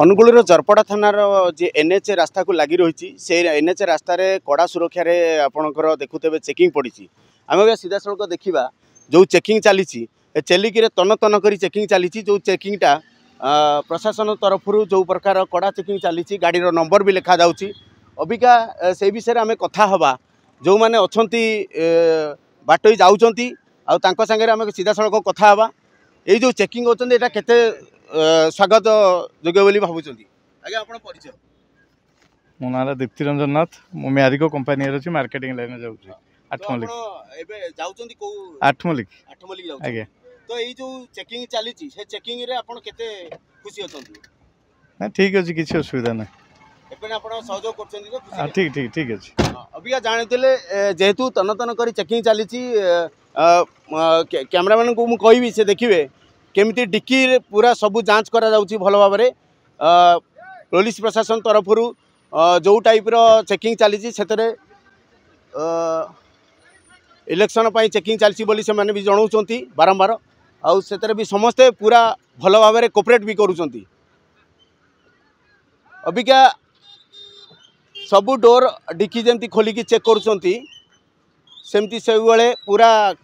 अनुगुल जरपड़ा थानार जे NH रास्ता को लगी रही से एनएच रास्तार कड़ा सुरक्षा आपणकर देखुते चेकिंग पड़ी आम सीधा सड़क देखा जो चेकिंग चली चलिक तन तन कर चेकिंग चली जो चेकिंगटा प्रशासन तरफ जो प्रकार कड़ा चेकिंग चली गाड़ीर नंबर भी लिखा जाऊँगी अबिका से विषय आम कथा हवा जो मैंने अच्छा बाटई जाऊँच सागर आम सीधा सड़क कथा हवा ये जो चेकिंग होती है केते स्वागत योग्य बोली भावुं आज्ञा आप परिचय मो ना दीप्ति रंजन नाथ मो म्यारिको कंपानी अच्छी मार्केटिंग लाइन जाऊँ आठमल्लिक आज्ञा तो ये जो चेकिंग चली से चेकिंग रे आपण केते खुशी अछंती ना ठीक अच्छे किसी असुविधा ना सहयोग कर ठीक ठीक ठीक अच्छे अबिका जानते जेहेतु तन तन कर चेकिंग चली कैमरामैन को मुझे कहि से देखिए केमिति डिक्की पूरा सबू जांच करा जाउची भल भाव में पुलिस प्रशासन तरफ जो टाइप रो चेकिंग चली से इलेक्शन चेकिंग चलती बोली से माने भी जनाऊँ बारंबार आउ से भी समस्ते पूरा भल भाव में कोऑपरेट भी करुँच अबिका सबू डोर डिक्की जमती खोलिकी चेक करमती से पूरा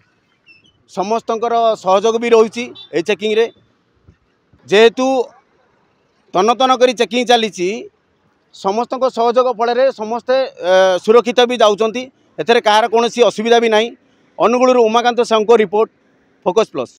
समस्त सहयोग भी रही चेकिंग रे जेहेतु तन तन कर चेकिंग चली समस्त सहयोग फल समस्ते सुरक्षित भी जाऊँच एथेर कहार कौन असुविधा भी नहीं Angul Umakant Sahu report Focus plus.